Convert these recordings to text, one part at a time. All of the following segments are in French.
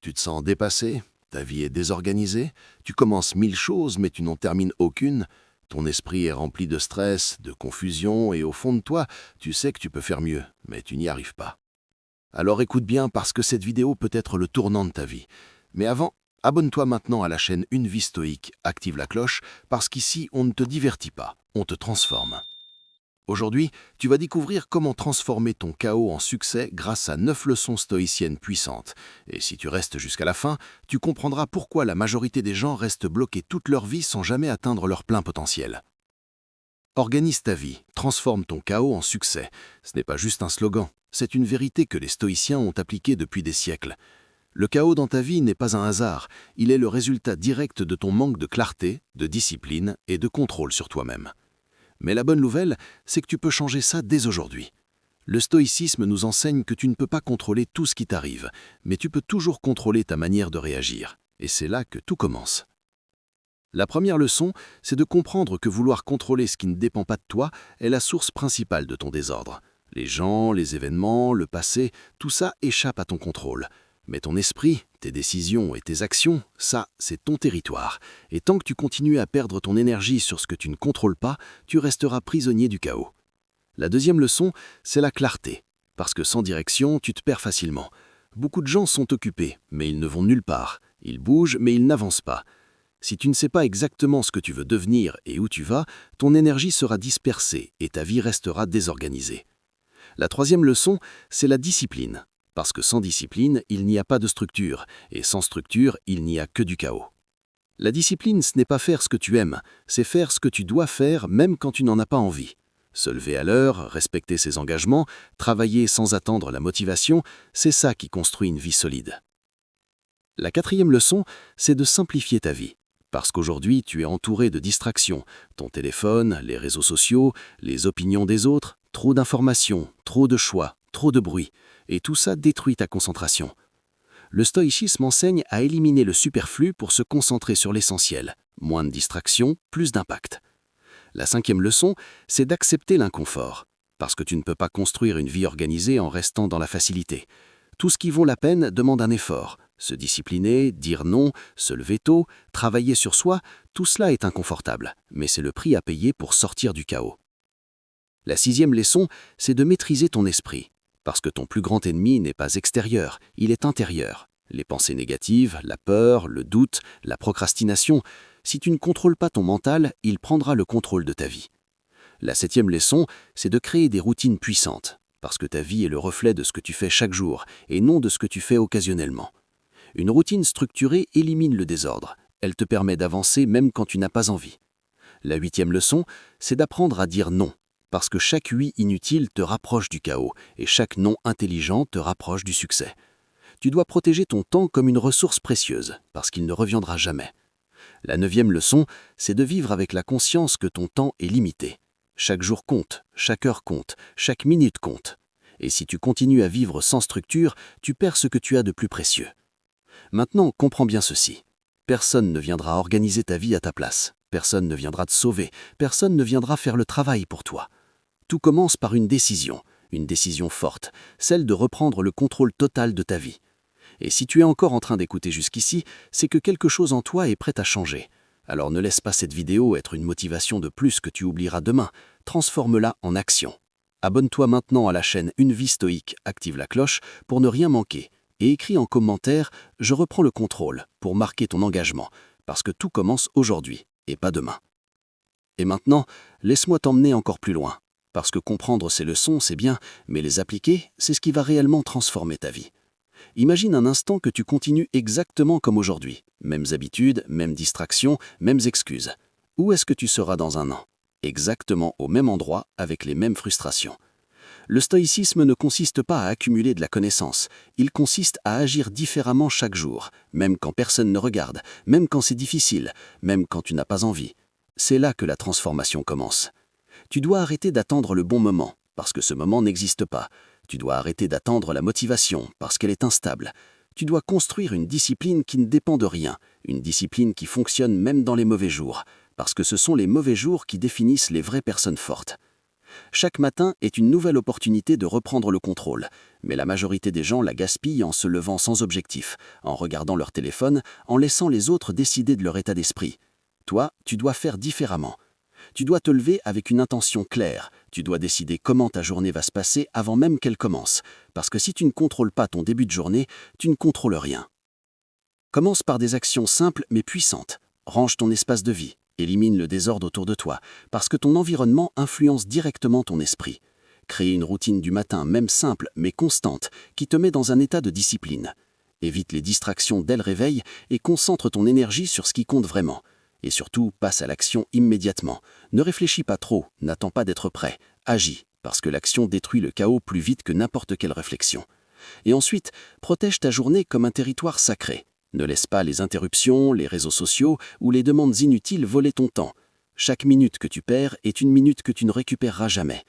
Tu te sens dépassé, ta vie est désorganisée, tu commences 1000 choses mais tu n'en termines aucune. Ton esprit est rempli de stress, de confusion et au fond de toi, tu sais que tu peux faire mieux, mais tu n'y arrives pas. Alors écoute bien parce que cette vidéo peut être le tournant de ta vie. Mais avant, abonne-toi maintenant à la chaîne Une vie stoïque, active la cloche parce qu'ici on ne te divertit pas, on te transforme. Aujourd'hui, tu vas découvrir comment transformer ton chaos en succès grâce à 9 leçons stoïciennes puissantes. Et si tu restes jusqu'à la fin, tu comprendras pourquoi la majorité des gens restent bloqués toute leur vie sans jamais atteindre leur plein potentiel. Organise ta vie, transforme ton chaos en succès. Ce n'est pas juste un slogan, c'est une vérité que les stoïciens ont appliquée depuis des siècles. Le chaos dans ta vie n'est pas un hasard, il est le résultat direct de ton manque de clarté, de discipline et de contrôle sur toi-même. Mais la bonne nouvelle, c'est que tu peux changer ça dès aujourd'hui. Le stoïcisme nous enseigne que tu ne peux pas contrôler tout ce qui t'arrive, mais tu peux toujours contrôler ta manière de réagir. Et c'est là que tout commence. La première leçon, c'est de comprendre que vouloir contrôler ce qui ne dépend pas de toi est la source principale de ton désordre. Les gens, les événements, le passé, tout ça échappe à ton contrôle. Mais ton esprit, tes décisions et tes actions, ça, c'est ton territoire. Et tant que tu continues à perdre ton énergie sur ce que tu ne contrôles pas, tu resteras prisonnier du chaos. La deuxième leçon, c'est la clarté. Parce que sans direction, tu te perds facilement. Beaucoup de gens sont occupés, mais ils ne vont nulle part. Ils bougent, mais ils n'avancent pas. Si tu ne sais pas exactement ce que tu veux devenir et où tu vas, ton énergie sera dispersée et ta vie restera désorganisée. La troisième leçon, c'est la discipline. Parce que sans discipline, il n'y a pas de structure, et sans structure, il n'y a que du chaos. La discipline, ce n'est pas faire ce que tu aimes, c'est faire ce que tu dois faire même quand tu n'en as pas envie. Se lever à l'heure, respecter ses engagements, travailler sans attendre la motivation, c'est ça qui construit une vie solide. La quatrième leçon, c'est de simplifier ta vie. Parce qu'aujourd'hui, tu es entouré de distractions. Ton téléphone, les réseaux sociaux, les opinions des autres, trop d'informations, trop de choix, trop de bruit. Et tout ça détruit ta concentration. Le stoïcisme enseigne à éliminer le superflu pour se concentrer sur l'essentiel. Moins de distractions, plus d'impact. La cinquième leçon, c'est d'accepter l'inconfort. Parce que tu ne peux pas construire une vie organisée en restant dans la facilité. Tout ce qui vaut la peine demande un effort. Se discipliner, dire non, se lever tôt, travailler sur soi, tout cela est inconfortable, mais c'est le prix à payer pour sortir du chaos. La sixième leçon, c'est de maîtriser ton esprit. Parce que ton plus grand ennemi n'est pas extérieur, il est intérieur. Les pensées négatives, la peur, le doute, la procrastination, si tu ne contrôles pas ton mental, il prendra le contrôle de ta vie. La septième leçon, c'est de créer des routines puissantes. Parce que ta vie est le reflet de ce que tu fais chaque jour, et non de ce que tu fais occasionnellement. Une routine structurée élimine le désordre. Elle te permet d'avancer même quand tu n'as pas envie. La huitième leçon, c'est d'apprendre à dire non. Parce que chaque oui inutile te rapproche du chaos et chaque non intelligent te rapproche du succès. Tu dois protéger ton temps comme une ressource précieuse, parce qu'il ne reviendra jamais. La neuvième leçon, c'est de vivre avec la conscience que ton temps est limité. Chaque jour compte, chaque heure compte, chaque minute compte. Et si tu continues à vivre sans structure, tu perds ce que tu as de plus précieux. Maintenant, comprends bien ceci. Personne ne viendra organiser ta vie à ta place. Personne ne viendra te sauver. Personne ne viendra faire le travail pour toi. Tout commence par une décision forte, celle de reprendre le contrôle total de ta vie. Et si tu es encore en train d'écouter jusqu'ici, c'est que quelque chose en toi est prêt à changer. Alors ne laisse pas cette vidéo être une motivation de plus que tu oublieras demain, transforme-la en action. Abonne-toi maintenant à la chaîne Une vie stoïque, active la cloche pour ne rien manquer. Et écris en commentaire « Je reprends le contrôle » pour marquer ton engagement, parce que tout commence aujourd'hui et pas demain. Et maintenant, laisse-moi t'emmener encore plus loin. Parce que comprendre ces leçons, c'est bien, mais les appliquer, c'est ce qui va réellement transformer ta vie. Imagine un instant que tu continues exactement comme aujourd'hui. Mêmes habitudes, mêmes distractions, mêmes excuses. Où est-ce que tu seras dans un an? Exactement au même endroit, avec les mêmes frustrations. Le stoïcisme ne consiste pas à accumuler de la connaissance. Il consiste à agir différemment chaque jour, même quand personne ne regarde, même quand c'est difficile, même quand tu n'as pas envie. C'est là que la transformation commence. Tu dois arrêter d'attendre le bon moment, parce que ce moment n'existe pas. Tu dois arrêter d'attendre la motivation, parce qu'elle est instable. Tu dois construire une discipline qui ne dépend de rien, une discipline qui fonctionne même dans les mauvais jours, parce que ce sont les mauvais jours qui définissent les vraies personnes fortes. Chaque matin est une nouvelle opportunité de reprendre le contrôle, mais la majorité des gens la gaspillent en se levant sans objectif, en regardant leur téléphone, en laissant les autres décider de leur état d'esprit. Toi, tu dois faire différemment. Tu dois te lever avec une intention claire, tu dois décider comment ta journée va se passer avant même qu'elle commence, parce que si tu ne contrôles pas ton début de journée, tu ne contrôles rien. Commence par des actions simples mais puissantes. Range ton espace de vie, élimine le désordre autour de toi, parce que ton environnement influence directement ton esprit. Crée une routine du matin, même simple mais constante, qui te met dans un état de discipline. Évite les distractions dès le réveil et concentre ton énergie sur ce qui compte vraiment. Et surtout, passe à l'action immédiatement. Ne réfléchis pas trop, n'attends pas d'être prêt. Agis, parce que l'action détruit le chaos plus vite que n'importe quelle réflexion. Et ensuite, protège ta journée comme un territoire sacré. Ne laisse pas les interruptions, les réseaux sociaux ou les demandes inutiles voler ton temps. Chaque minute que tu perds est une minute que tu ne récupéreras jamais.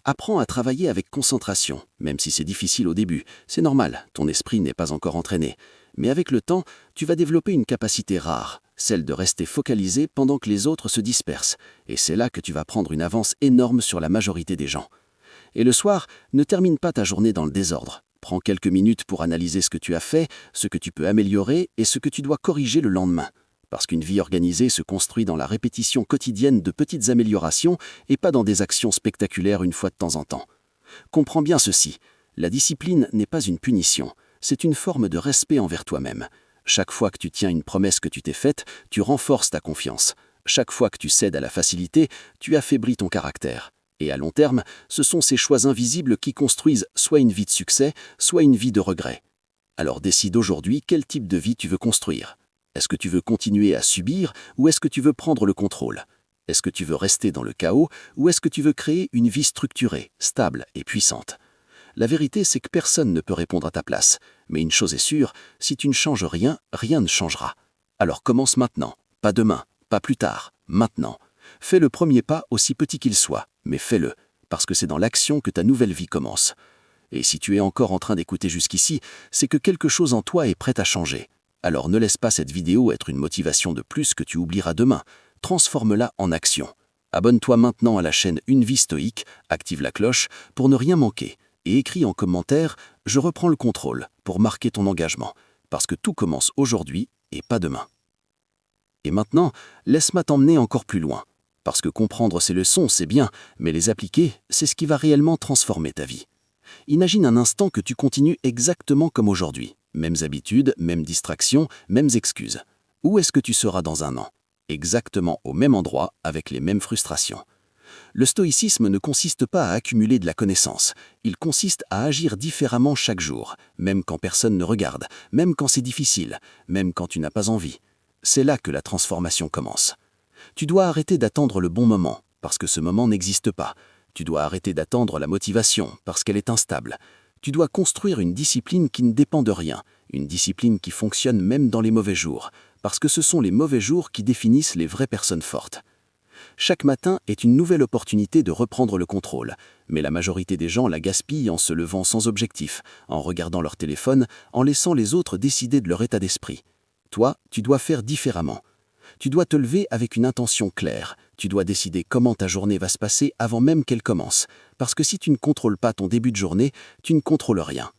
Apprends à travailler avec concentration, même si c'est difficile au début. C'est normal, ton esprit n'est pas encore entraîné. Mais avec le temps, tu vas développer une capacité rare, celle de rester focalisé pendant que les autres se dispersent. Et c'est là que tu vas prendre une avance énorme sur la majorité des gens. Et le soir, ne termine pas ta journée dans le désordre. Prends quelques minutes pour analyser ce que tu as fait, ce que tu peux améliorer et ce que tu dois corriger le lendemain. Parce qu'une vie organisée se construit dans la répétition quotidienne de petites améliorations et pas dans des actions spectaculaires une fois de temps en temps. Comprends bien ceci, la discipline n'est pas une punition, c'est une forme de respect envers toi-même. Chaque fois que tu tiens une promesse que tu t'es faite, tu renforces ta confiance. Chaque fois que tu cèdes à la facilité, tu affaiblis ton caractère. Et à long terme, ce sont ces choix invisibles qui construisent soit une vie de succès, soit une vie de regret. Alors décide aujourd'hui quel type de vie tu veux construire. Est-ce que tu veux continuer à subir ou est-ce que tu veux prendre le contrôle? Est-ce que tu veux rester dans le chaos ou est-ce que tu veux créer une vie structurée, stable et puissante? La vérité, c'est que personne ne peut répondre à ta place. Mais une chose est sûre, si tu ne changes rien, rien ne changera. Alors commence maintenant, pas demain, pas plus tard, maintenant. Fais le premier pas aussi petit qu'il soit, mais fais-le, parce que c'est dans l'action que ta nouvelle vie commence. Et si tu es encore en train d'écouter jusqu'ici, c'est que quelque chose en toi est prêt à changer. Alors ne laisse pas cette vidéo être une motivation de plus que tu oublieras demain. Transforme-la en action. Abonne-toi maintenant à la chaîne Une Vie Stoïque, active la cloche pour ne rien manquer. Et écris en commentaire « Je reprends le contrôle » pour marquer ton engagement. Parce que tout commence aujourd'hui et pas demain. Et maintenant, laisse-moi t'emmener encore plus loin. Parce que comprendre ces leçons, c'est bien, mais les appliquer, c'est ce qui va réellement transformer ta vie. Imagine un instant que tu continues exactement comme aujourd'hui. Mêmes habitudes, mêmes distractions, mêmes excuses. Où est-ce que tu seras dans un an? Exactement au même endroit, avec les mêmes frustrations. Le stoïcisme ne consiste pas à accumuler de la connaissance. Il consiste à agir différemment chaque jour, même quand personne ne regarde, même quand c'est difficile, même quand tu n'as pas envie. C'est là que la transformation commence. Tu dois arrêter d'attendre le bon moment, parce que ce moment n'existe pas. Tu dois arrêter d'attendre la motivation, parce qu'elle est instable. Tu dois construire une discipline qui ne dépend de rien, une discipline qui fonctionne même dans les mauvais jours, parce que ce sont les mauvais jours qui définissent les vraies personnes fortes. Chaque matin est une nouvelle opportunité de reprendre le contrôle, mais la majorité des gens la gaspillent en se levant sans objectif, en regardant leur téléphone, en laissant les autres décider de leur état d'esprit. Toi, tu dois faire différemment. Tu dois te lever avec une intention claire. Tu dois décider comment ta journée va se passer avant même qu'elle commence. Parce que si tu ne contrôles pas ton début de journée, tu ne contrôles rien.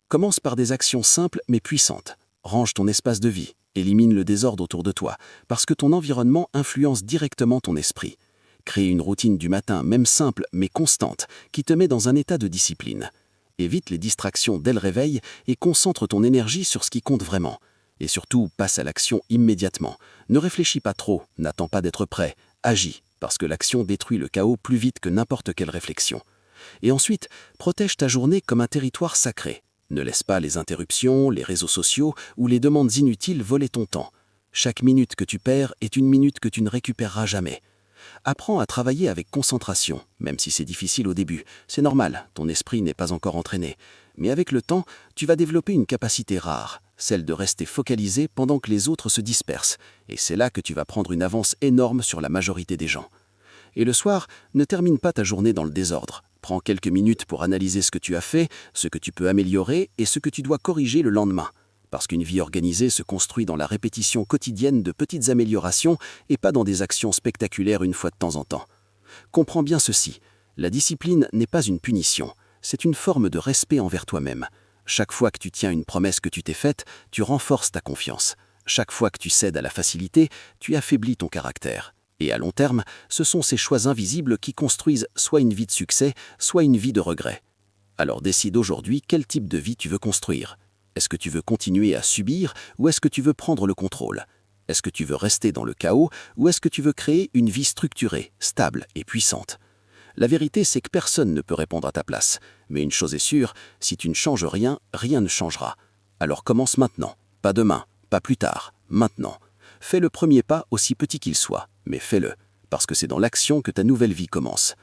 Commence par des actions simples mais puissantes. Range ton espace de vie. Élimine le désordre autour de toi. Parce que ton environnement influence directement ton esprit. Crée une routine du matin, même simple mais constante, qui te met dans un état de discipline. Évite les distractions dès le réveil et concentre ton énergie sur ce qui compte vraiment. Et surtout, passe à l'action immédiatement. Ne réfléchis pas trop, n'attends pas d'être prêt. Agis, parce que l'action détruit le chaos plus vite que n'importe quelle réflexion. Et ensuite, protège ta journée comme un territoire sacré. Ne laisse pas les interruptions, les réseaux sociaux ou les demandes inutiles voler ton temps. Chaque minute que tu perds est une minute que tu ne récupéreras jamais. Apprends à travailler avec concentration, même si c'est difficile au début. C'est normal, ton esprit n'est pas encore entraîné. Mais avec le temps, tu vas développer une capacité rare, celle de rester focalisé pendant que les autres se dispersent. Et c'est là que tu vas prendre une avance énorme sur la majorité des gens. Et le soir, ne termine pas ta journée dans le désordre. Prends quelques minutes pour analyser ce que tu as fait, ce que tu peux améliorer et ce que tu dois corriger le lendemain. Parce qu'une vie organisée se construit dans la répétition quotidienne de petites améliorations et pas dans des actions spectaculaires une fois de temps en temps. Comprends bien ceci, La discipline n'est pas une punition, c'est une forme de respect envers toi-même. Chaque fois que tu tiens une promesse que tu t'es faite, tu renforces ta confiance. Chaque fois que tu cèdes à la facilité, tu affaiblis ton caractère. Et à long terme, ce sont ces choix invisibles qui construisent soit une vie de succès, soit une vie de regret. Alors décide aujourd'hui quel type de vie tu veux construire. Est-ce que tu veux continuer à subir ou est-ce que tu veux prendre le contrôle? Est-ce que tu veux rester dans le chaos ou est-ce que tu veux créer une vie structurée, stable et puissante? La vérité, c'est que personne ne peut répondre à ta place. Mais une chose est sûre, si tu ne changes rien, rien ne changera. Alors commence maintenant, pas demain, pas plus tard, maintenant. Fais le premier pas aussi petit qu'il soit, mais fais-le, parce que c'est dans l'action que ta nouvelle vie commence.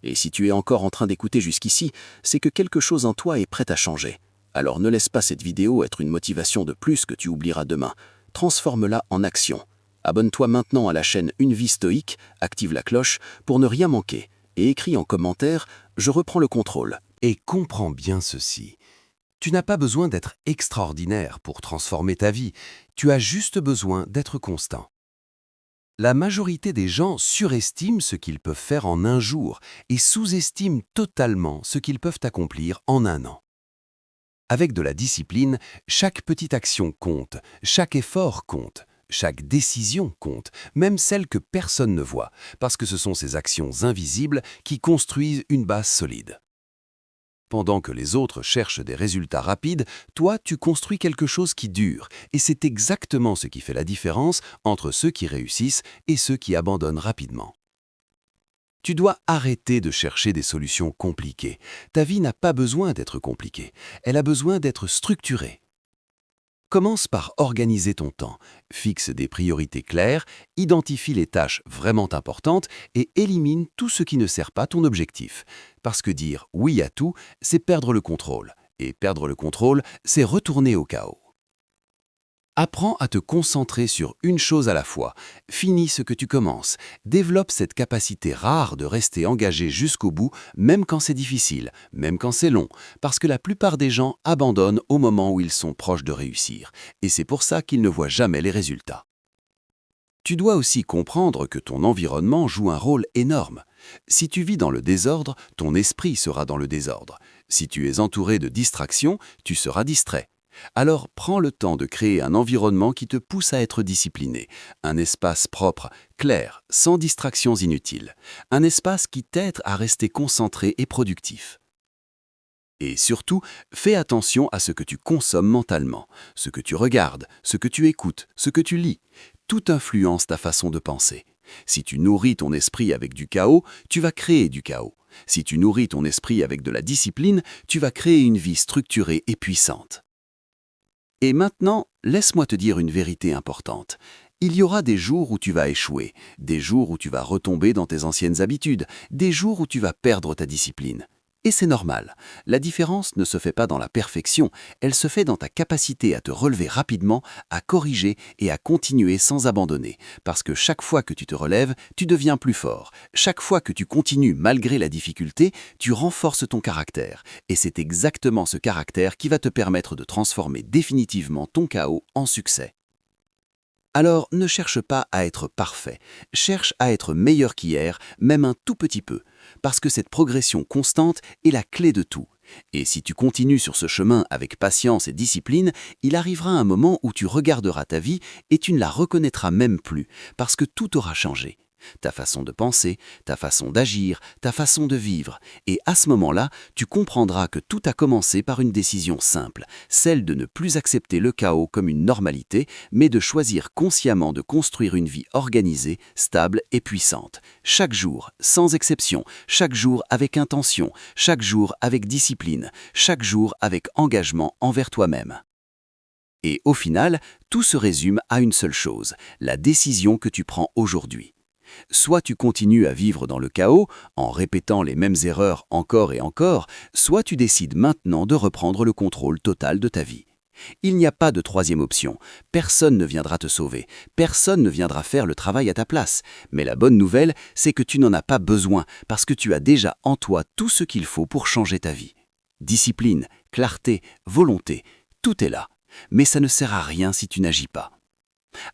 Et si tu es encore en train d'écouter jusqu'ici, c'est que quelque chose en toi est prêt à changer. Alors ne laisse pas cette vidéo être une motivation de plus que tu oublieras demain. Transforme-la en action. Abonne-toi maintenant à la chaîne Une Vie Stoïque, active la cloche pour ne rien manquer. Et écris en commentaire « Je reprends le contrôle ». Et comprends bien ceci. Tu n'as pas besoin d'être extraordinaire pour transformer ta vie, tu as juste besoin d'être constant. La majorité des gens surestiment ce qu'ils peuvent faire en un jour et sous-estiment totalement ce qu'ils peuvent accomplir en un an. Avec de la discipline, chaque petite action compte, chaque effort compte. Chaque décision compte, même celle que personne ne voit, parce que ce sont ces actions invisibles qui construisent une base solide. Pendant que les autres cherchent des résultats rapides, toi, tu construis quelque chose qui dure, et c'est exactement ce qui fait la différence entre ceux qui réussissent et ceux qui abandonnent rapidement. Tu dois arrêter de chercher des solutions compliquées. Ta vie n'a pas besoin d'être compliquée, elle a besoin d'être structurée. Commence par organiser ton temps, fixe des priorités claires, identifie les tâches vraiment importantes et élimine tout ce qui ne sert pas ton objectif. Parce que dire oui à tout, c'est perdre le contrôle. Et perdre le contrôle, c'est retourner au chaos. Apprends à te concentrer sur une chose à la fois. Finis ce que tu commences. Développe cette capacité rare de rester engagé jusqu'au bout, même quand c'est difficile, même quand c'est long, parce que la plupart des gens abandonnent au moment où ils sont proches de réussir. Et c'est pour ça qu'ils ne voient jamais les résultats. Tu dois aussi comprendre que ton environnement joue un rôle énorme. Si tu vis dans le désordre, ton esprit sera dans le désordre. Si tu es entouré de distractions, tu seras distrait. Alors prends le temps de créer un environnement qui te pousse à être discipliné, un espace propre, clair, sans distractions inutiles, un espace qui t'aide à rester concentré et productif. Et surtout, fais attention à ce que tu consommes mentalement, ce que tu regardes, ce que tu écoutes, ce que tu lis. Tout influence ta façon de penser. Si tu nourris ton esprit avec du chaos, tu vas créer du chaos. Si tu nourris ton esprit avec de la discipline, tu vas créer une vie structurée et puissante. Et maintenant, laisse-moi te dire une vérité importante. Il y aura des jours où tu vas échouer, des jours où tu vas retomber dans tes anciennes habitudes, des jours où tu vas perdre ta discipline. Et c'est normal. La différence ne se fait pas dans la perfection, elle se fait dans ta capacité à te relever rapidement, à corriger et à continuer sans abandonner. Parce que chaque fois que tu te relèves, tu deviens plus fort. Chaque fois que tu continues malgré la difficulté, tu renforces ton caractère. Et c'est exactement ce caractère qui va te permettre de transformer définitivement ton chaos en succès. Alors ne cherche pas à être parfait, cherche à être meilleur qu'hier, même un tout petit peu, parce que cette progression constante est la clé de tout. Et si tu continues sur ce chemin avec patience et discipline, il arrivera un moment où tu regarderas ta vie et tu ne la reconnaîtras même plus, parce que tout aura changé. Ta façon de penser, ta façon d'agir, ta façon de vivre. Et à ce moment-là, tu comprendras que tout a commencé par une décision simple, celle de ne plus accepter le chaos comme une normalité, mais de choisir consciemment de construire une vie organisée, stable et puissante. Chaque jour, sans exception, chaque jour avec intention, chaque jour avec discipline, chaque jour avec engagement envers toi-même. Et au final, tout se résume à une seule chose, la décision que tu prends aujourd'hui. Soit tu continues à vivre dans le chaos, en répétant les mêmes erreurs encore et encore, soit tu décides maintenant de reprendre le contrôle total de ta vie. Il n'y a pas de troisième option. Personne ne viendra te sauver. Personne ne viendra faire le travail à ta place. Mais la bonne nouvelle, c'est que tu n'en as pas besoin, parce que tu as déjà en toi tout ce qu'il faut pour changer ta vie. Discipline, clarté, volonté, tout est là. Mais ça ne sert à rien si tu n'agis pas.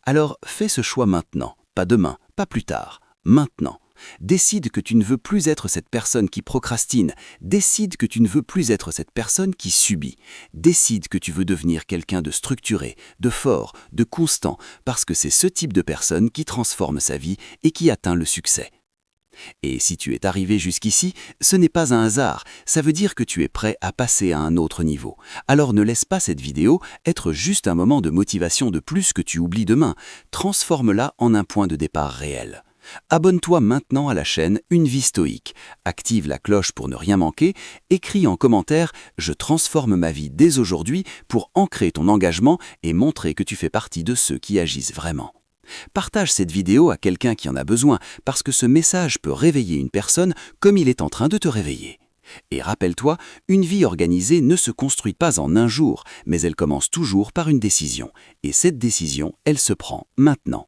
Alors fais ce choix maintenant. Pas demain, pas plus tard, maintenant. Décide que tu ne veux plus être cette personne qui procrastine. Décide que tu ne veux plus être cette personne qui subit. Décide que tu veux devenir quelqu'un de structuré, de fort, de constant, parce que c'est ce type de personne qui transforme sa vie et qui atteint le succès. Et si tu es arrivé jusqu'ici, ce n'est pas un hasard, ça veut dire que tu es prêt à passer à un autre niveau. Alors ne laisse pas cette vidéo être juste un moment de motivation de plus que tu oublies demain, transforme-la en un point de départ réel. Abonne-toi maintenant à la chaîne Une vie stoïque, active la cloche pour ne rien manquer, écris en commentaire « Je transforme ma vie dès aujourd'hui » pour ancrer ton engagement et montrer que tu fais partie de ceux qui agissent vraiment. Partage cette vidéo à quelqu'un qui en a besoin parce que ce message peut réveiller une personne comme il est en train de te réveiller. Et rappelle-toi, une vie organisée ne se construit pas en un jour, mais elle commence toujours par une décision. Et cette décision, elle se prend maintenant.